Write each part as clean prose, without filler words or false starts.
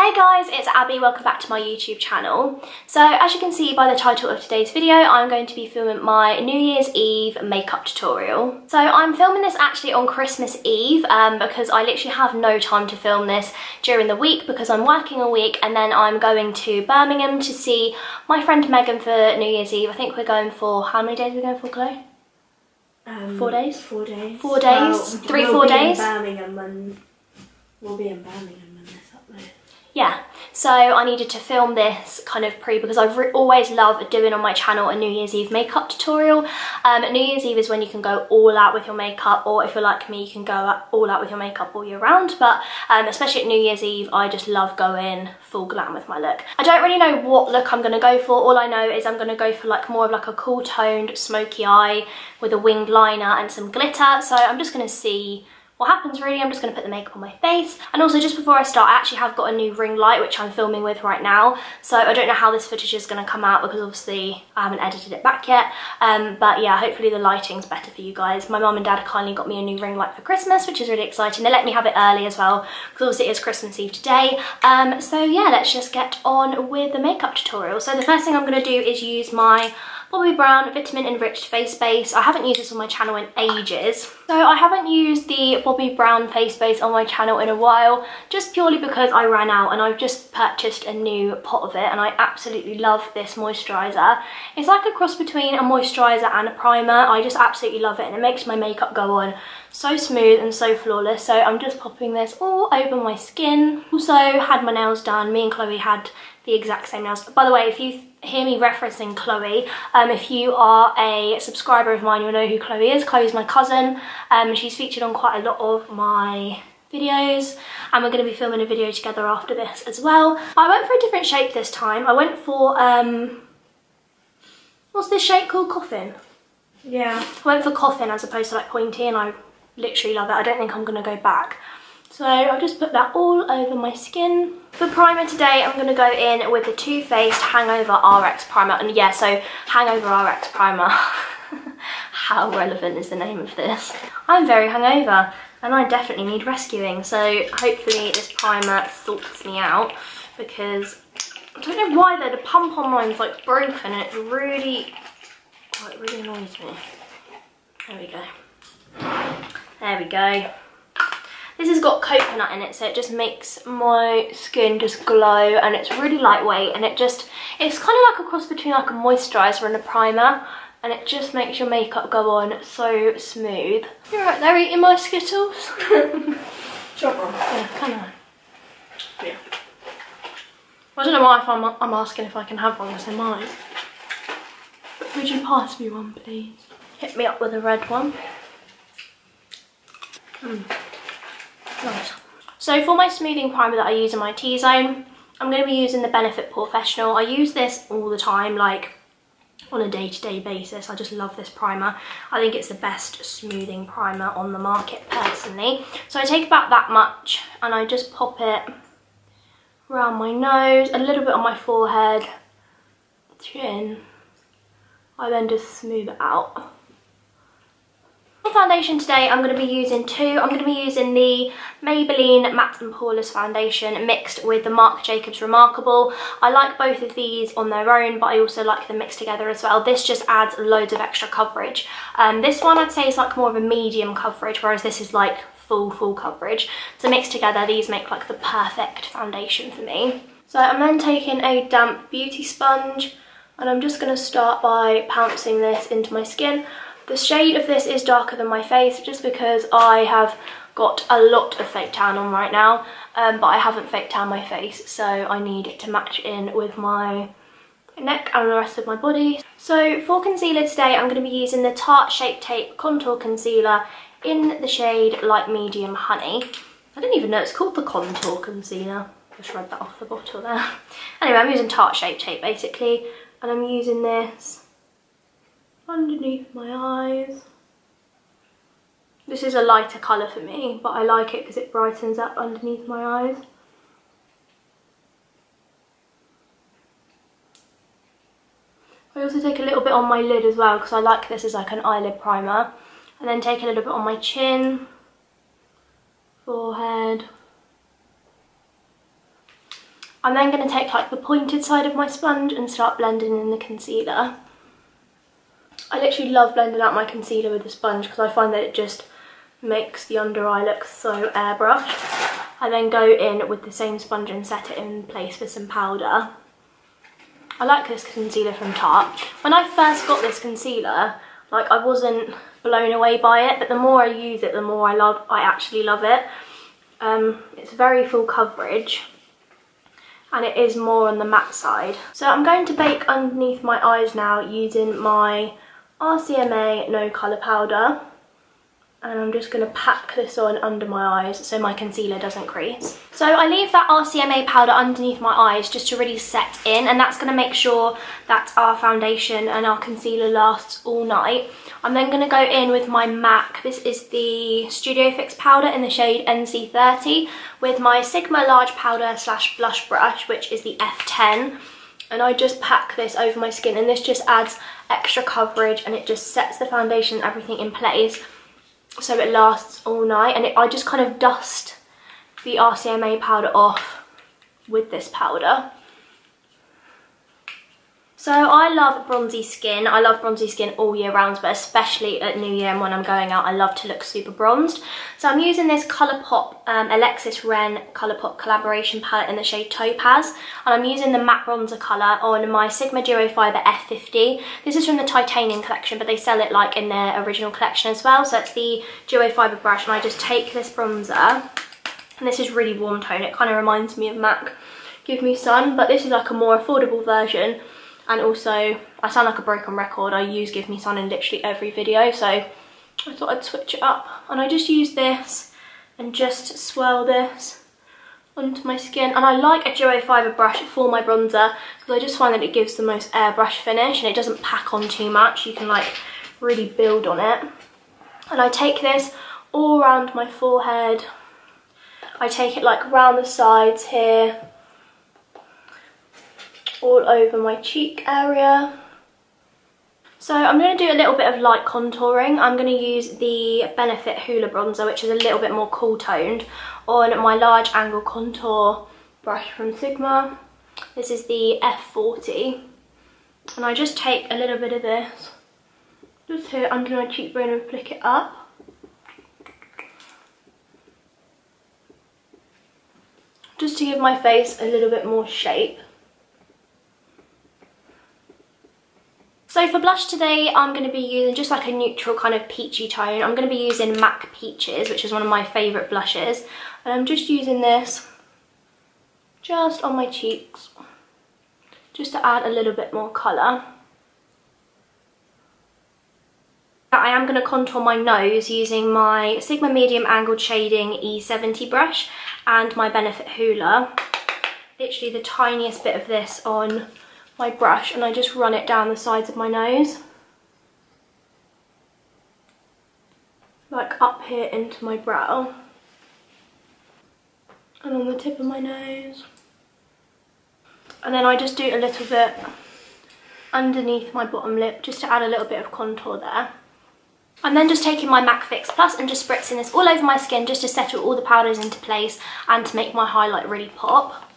Hey guys, it's Abby, welcome back to my YouTube channel. So as you can see by the title of today's video, I'm going to be filming my New Year's Eve makeup tutorial. So I'm filming this actually on Christmas Eve because I literally have no time to film this during the week because I'm working a week and then I'm going to Birmingham to see my friend Megan for New Year's Eve. I think we're going for, how many days are we going for, Chloe? 4 days? 4 days. 4 days? Well, 4 days? We'll be in Birmingham when this uploads. Yeah, so I needed to film this kind of because I've always loved doing on my channel a New Year's Eve makeup tutorial. New Year's Eve is when you can go all out with your makeup, or if you're like me, you can go all out with your makeup all year round, but especially at New Year's Eve, I just love going full glam with my look. I don't really know what look I'm going to go for. All I know is I'm going to go for like more of like a cool toned smoky eye with a winged liner and some glitter, so I'm just going to see what happens really. I'm just going to put the makeup on my face. And also just before I start, I actually have got a new ring light which I'm filming with right now, so I don't know how this footage is going to come out because obviously I haven't edited it back yet, but yeah, hopefully the lighting's better for you guys. My mum and dad kindly got me a new ring light for Christmas, which is really exciting. They let me have it early as well because obviously it is Christmas Eve today. So yeah, let's just get on with the makeup tutorial. So the first thing I'm going to do is use my Bobbi Brown Vitamin Enriched Face Base. I haven't used this on my channel in ages. So I haven't used the Bobbi Brown face base on my channel in a while, just purely because I ran out and I've just purchased a new pot of it and I absolutely love this moisturiser. It's like a cross between a moisturiser and a primer. I just absolutely love it and it makes my makeup go on so smooth and so flawless. So I'm just popping this all over my skin. Also had my nails done. Me and Chloe had the exact same nails. By the way, if you hear me referencing Chloe, if you are a subscriber of mine, you'll know who Chloe is. Chloe's my cousin. She's featured on quite a lot of my videos and we're going to be filming a video together after this as well. I went for a different shape this time. I went for, what's this shape called? Coffin? Yeah. I went for coffin as opposed to like pointy and I literally love it. I don't think I'm going to go back. So I'll just put that all over my skin. For primer today, I'm going to go in with the Too Faced Hangover RX Primer. And yeah, so Hangover RX Primer. How relevant is the name of this? I'm very hungover and I definitely need rescuing. So hopefully this primer sorts me out because I don't know why though, the pump on mine's like broken and it's really, oh, it really annoys me. There we go. There we go. This has got coconut in it, so it just makes my skin just glow and it's really lightweight and it's kind of like a cross between like a moisturiser and a primer and it just makes your makeup go on so smooth. You're right there eating my Skittles? Sure. Yeah, kind of. Yeah. I don't know why I'm asking if I can have one because I might. But would you pass me one please? Hit me up with a red one. Nice. So for my smoothing primer that I use in my T-zone, I'm going to be using the Benefit Professional. I use this all the time, like on a day-to-day basis. I just love this primer. I think it's the best smoothing primer on the market personally. So I take about that much and I just pop it around my nose, a little bit on my forehead, chin. I then just smooth it out. For foundation today, I'm going to be using two. I'm going to be using the Maybelline Matte and Poreless foundation mixed with the Marc Jacobs Remarkable. I like both of these on their own, but I also like them mixed together as well. This just adds loads of extra coverage. This one I'd say is like more of a medium coverage, whereas this is like full coverage. So mixed together, these make like the perfect foundation for me. So I'm then taking a damp beauty sponge and I'm just going to start by pouncing this into my skin. The shade of this is darker than my face just because I have got a lot of fake tan on right now, but I haven't fake tanned my face, so I need it to match in with my neck and the rest of my body. So for concealer today, I'm going to be using the Tarte Shape Tape Contour Concealer in the shade Light Medium Honey. I didn't even know it's called the Contour Concealer. Just read that off the bottle there. Anyway, I'm using Tarte Shape Tape basically, and I'm using this underneath my eyes. This is a lighter colour for me, but I like it because it brightens up underneath my eyes. I also take a little bit on my lid as well because I like this as like an eyelid primer. And then take a little bit on my chin, forehead, I'm then going to take like the pointed side of my sponge and start blending in the concealer. I literally love blending out my concealer with the sponge because I find that it just makes the under eye look so airbrushed. I then go in with the same sponge and set it in place with some powder. I like this concealer from Tarte. When I first got this concealer, like, I wasn't blown away by it, but the more I use it, the more I actually love it. It's very full coverage, and it is more on the matte side. So I'm going to bake underneath my eyes now using my RCMA No Colour Powder. And I'm just going to pack this on under my eyes so my concealer doesn't crease. So I leave that RCMA powder underneath my eyes just to really set in, and that's going to make sure that our foundation and our concealer lasts all night. I'm then going to go in with my MAC. This is the Studio Fix powder in the shade NC30 with my Sigma Large Powder / Blush Brush, which is the F10. And I just pack this over my skin, and this just adds extra coverage and it just sets the foundation and everything in place, so it lasts all night. And I just kind of dust the RCMA powder off with this powder. So I love bronzy skin. I love bronzy skin all year round, but especially at New Year and when I'm going out, I love to look super bronzed. So I'm using this Colourpop Alexis Ren Colourpop collaboration palette in the shade Topaz, and I'm using the matte bronzer colour on my Sigma Duo Fiber F50. This is from the Titanium collection, but they sell it like in their original collection as well. So it's the Duo Fiber brush, and I just take this bronzer, and this is really warm tone. It kind of reminds me of MAC Give Me Sun, but this is like a more affordable version. And also, I sound like a broken record, I use Give Me Sun in literally every video, so I thought I'd switch it up. And I just use this and just swirl this onto my skin. And I like a Duo Fiber brush for my bronzer because I just find that it gives the most airbrush finish and it doesn't pack on too much. You can like really build on it. And I take this all around my forehead. I take it like around the sides here, all over my cheek area. So I'm going to do a little bit of light contouring. I'm going to use the Benefit Hoola bronzer, which is a little bit more cool toned, on my large angle contour brush from Sigma. This is the F40. And I just take a little bit of this just here under my cheekbone and flick it up. Just to give my face a little bit more shape. So for blush today, I'm going to be using just like a neutral kind of peachy tone. I'm going to be using MAC Peaches, which is one of my favourite blushes. And I'm just using this just on my cheeks, just to add a little bit more colour. I am going to contour my nose using my Sigma Medium Angled Shading E70 brush and my Benefit Hoola. Literally the tiniest bit of this on my brush, and I just run it down the sides of my nose, like up here into my brow and on the tip of my nose. And then I just do a little bit underneath my bottom lip just to add a little bit of contour there. I'm then just taking my MAC Fix Plus and just spritzing this all over my skin just to settle all the powders into place and to make my highlight really pop.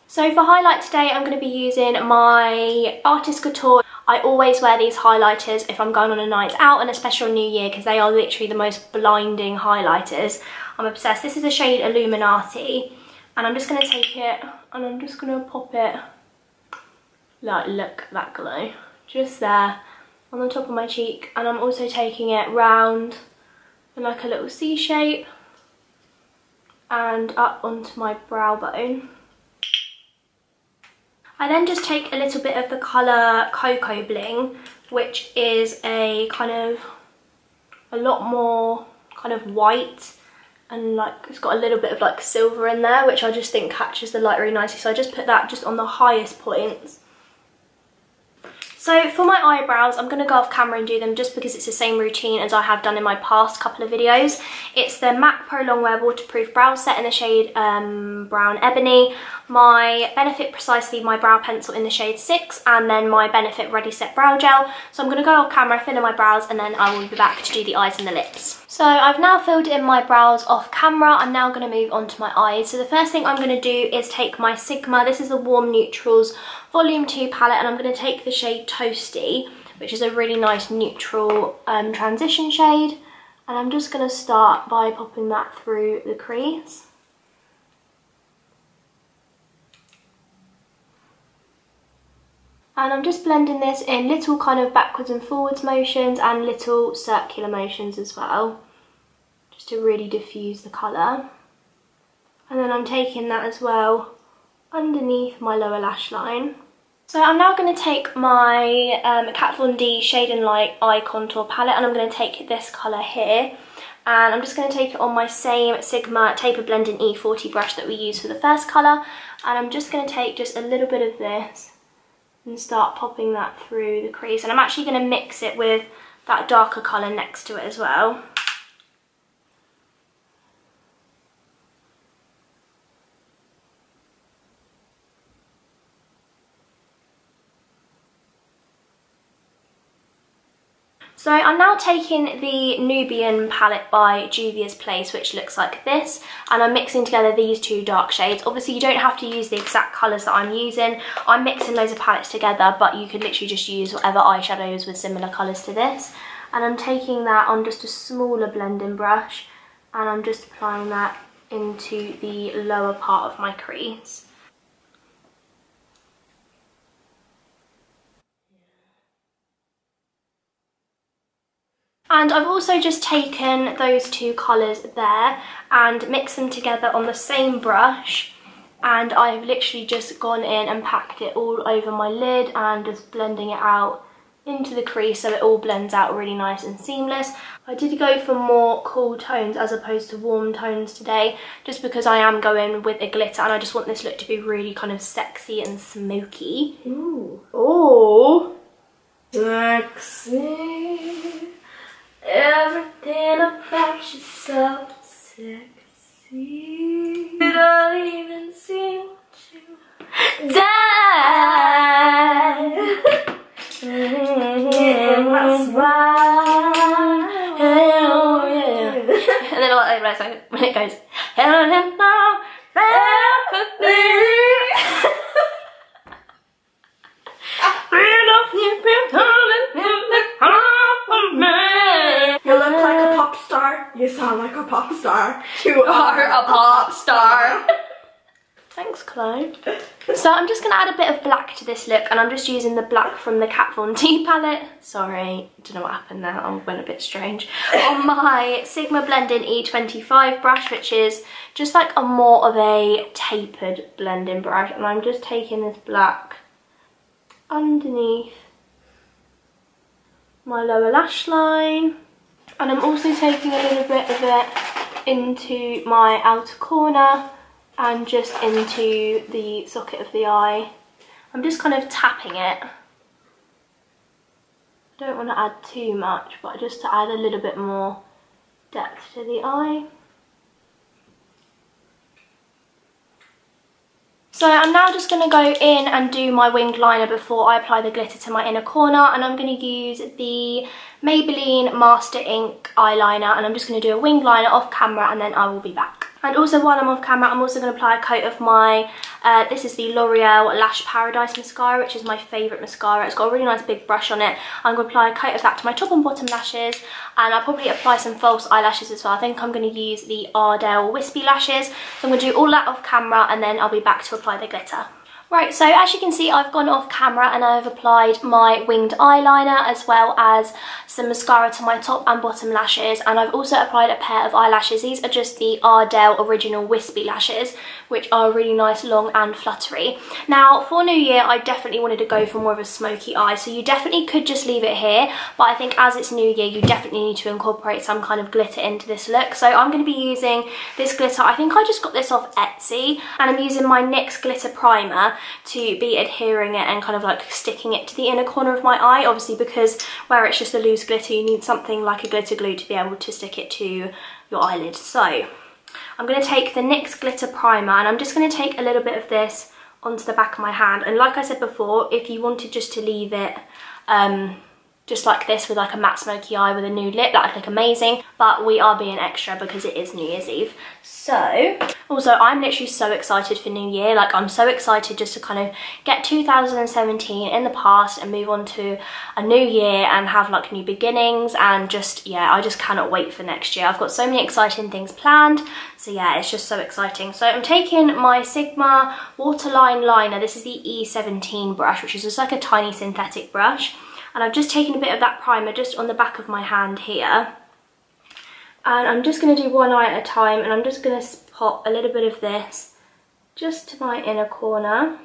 So for highlight today, I'm going to be using my Artist Couture. I always wear these highlighters if I'm going on a night out, and especially on New Year, because they are literally the most blinding highlighters. I'm obsessed. This is the shade Illuminati, and I'm just going to take it and I'm just going to pop it, like, look at that glow, just there on the top of my cheek. And I'm also taking it round in like a little C shape and up onto my brow bone. I then just take a little bit of the colour Cocoa Bling, which is a kind of a lot more kind of white, and like it's got a little bit of like silver in there, which I just think catches the light really nicely. So I just put that just on the highest points. So for my eyebrows, I'm going to go off camera and do them just because it's the same routine as I have done in my past couple of videos. It's the MAC Pro Longwear Waterproof Brow Set in the shade Brown Ebony, my Benefit Precisely My Brow Pencil in the shade 6, and then my Benefit Ready Set Brow Gel. So I'm going to go off camera, fill in my brows, and then I will be back to do the eyes and the lips. So I've now filled in my brows off camera. I'm now going to move on to my eyes. So the first thing I'm going to do is take my Sigma, this is the Warm Neutrals Volume 2 palette, and I'm going to take the shade Toasty, which is a really nice neutral transition shade, and I'm just going to start by popping that through the crease. And I'm just blending this in little kind of backwards and forwards motions and little circular motions as well, just to really diffuse the colour. And then I'm taking that as well underneath my lower lash line. So I'm now going to take my Kat Von D Shade and Light Eye Contour Palette, and I'm going to take this colour here, and I'm just going to take it on my same Sigma Taper Blending E40 brush that we used for the first colour, and I'm just going to take just a little bit of this and start popping that through the crease, and I'm actually going to mix it with that darker colour next to it as well. So I'm now taking the Nubian palette by Juvia's Place, which looks like this, and I'm mixing together these two dark shades. Obviously you don't have to use the exact colours that I'm using. I'm mixing loads of palettes together, but you could literally just use whatever eyeshadows with similar colours to this. And I'm taking that on just a smaller blending brush, and I'm just applying that into the lower part of my crease. And I've also just taken those two colours there and mixed them together on the same brush, and I've literally just gone in and packed it all over my lid and just blending it out into the crease so it all blends out really nice and seamless. I did go for more cool tones as opposed to warm tones today, just because I am going with a glitter and I just want this look to be really kind of sexy and smoky. Ooh. Oh, sexy. Everything about you so sexy. You don't even see what you die. In my smile. Hell yeah. And then when it goes, hell no, You look like a pop star. You sound like a pop star. You are a pop star. Thanks, Chloe. So I'm just going to add a bit of black to this look, and I'm just using the black from the Kat Von D palette. Sorry, don't know what happened there, I went a bit strange. On my Sigma Blending E25 brush, which is just like a more of a tapered blending brush, and I'm just taking this black underneath my lower lash line, and I'm also taking a little bit of it into my outer corner and just into the socket of the eye. I'm just kind of tapping it. I don't want to add too much, but just to add a little bit more depth to the eye. So I'm now just going to go in and do my winged liner before I apply the glitter to my inner corner, and I'm going to use the Maybelline Master Ink eyeliner, and I'm just going to do a winged liner off camera and then I will be back. And also while I'm off camera, I'm also going to apply a coat of my, this is the L'Oreal Lash Paradise mascara, which is my favourite mascara. It's got a really nice big brush on it. I'm going to apply a coat of that to my top and bottom lashes, and I'll probably apply some false eyelashes as well. I think I'm going to use the Ardell Wispy Lashes. So I'm going to do all that off camera and then I'll be back to apply the glitter. Right, so as you can see, I've gone off camera and I've applied my winged eyeliner as well as some mascara to my top and bottom lashes, and I've also applied a pair of eyelashes. These are just the Ardell Original Wispy Lashes, which are really nice, long and fluttery. Now for New Year, I definitely wanted to go for more of a smoky eye, so you definitely could just leave it here, but I think as it's New Year, you definitely need to incorporate some kind of glitter into this look. So I'm going to be using this glitter. I think I just got this off Etsy, and I'm using my NYX glitter primer to be adhering it and kind of like sticking it to the inner corner of my eye, obviously because where it's just a loose glitter, you need something like a glitter glue to be able to stick it to your eyelid. So I'm going to take the NYX glitter primer, and I'm just going to take a little bit of this onto the back of my hand. And like I said before, if you wanted just to leave it just like this with like a matte smoky eye with a nude lip, that would look amazing, but we are being extra because it is New Year's Eve. So also, I'm literally so excited for New Year. Like, I'm so excited just to kind of get 2017 in the past and move on to a new year and have like new beginnings, and just, yeah, I just cannot wait for next year. I've got so many exciting things planned, so yeah, it's just so exciting. So I'm taking my Sigma Waterline Liner. This is the E17 brush, which is just like a tiny synthetic brush. And I've just taken a bit of that primer just on the back of my hand here. And I'm just going to do one eye at a time, and I'm just going to pop a little bit of this just to my inner corner.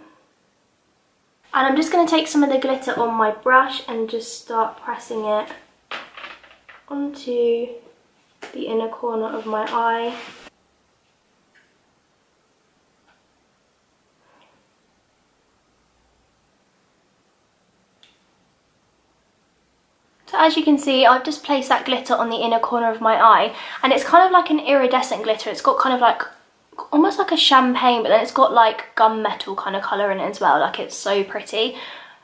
And I'm just going to take some of the glitter on my brush and just start pressing it onto the inner corner of my eye. So as you can see, I've just placed that glitter on the inner corner of my eye, and it's kind of like an iridescent glitter. It's got kind of like, almost like a champagne, but then it's got like gunmetal kind of colour in it as well. Like, it's so pretty.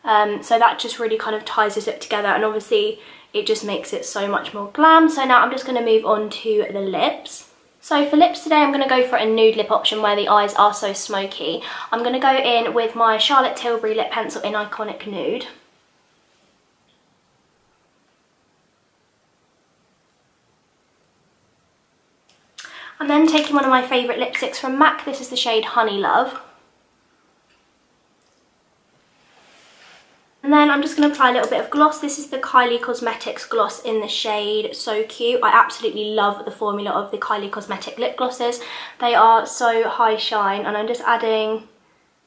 So that just really kind of ties it together, and obviously it just makes it so much more glam. So now I'm just going to move on to the lips. So for lips today, I'm going to go for a nude lip option where the eyes are so smoky. I'm going to go in with my Charlotte Tilbury lip pencil in Iconic Nude. I'm then taking one of my favourite lipsticks from MAC. This is the shade Honey Love. And then I'm just going to apply a little bit of gloss. This is the Kylie Cosmetics gloss in the shade So Cute. I absolutely love the formula of the Kylie Cosmetic lip glosses. They are so high shine, and I'm just adding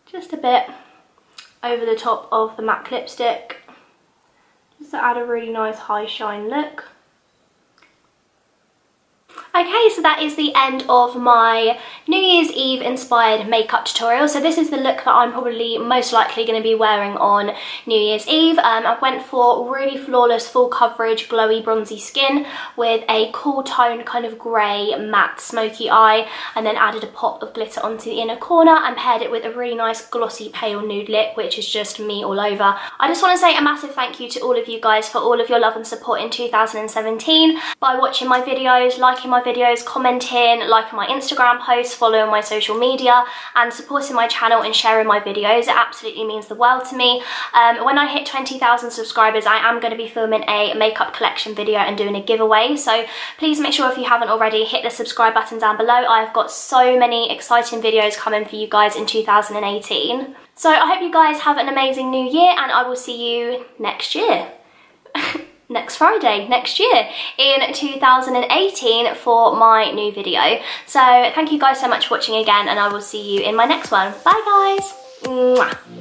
just a bit over the top of the MAC lipstick just to add a really nice high shine look. Okay, so that is the end of my New Year's Eve inspired makeup tutorial. So this is the look that I'm probably most likely going to be wearing on New Year's Eve. I went for really flawless, full coverage, glowy, bronzy skin with a cool toned kind of grey matte smoky eye, and then added a pop of glitter onto the inner corner and paired it with a really nice glossy pale nude lip, which is just me all over. I just want to say a massive thank you to all of you guys for all of your love and support in 2017 by watching my videos, liking my videos, commenting, liking my Instagram posts, following my social media, and supporting my channel and sharing my videos. It absolutely means the world to me. When I hit 20,000 subscribers, I am going to be filming a makeup collection video and doing a giveaway, so please make sure, if you haven't already, hit the subscribe button down below. I've got so many exciting videos coming for you guys in 2018. So I hope you guys have an amazing new year, and I will see you next year. Next Friday, next year in 2018 for my new video. So thank you guys so much for watching again, and I will see you in my next one. Bye guys. Mwah.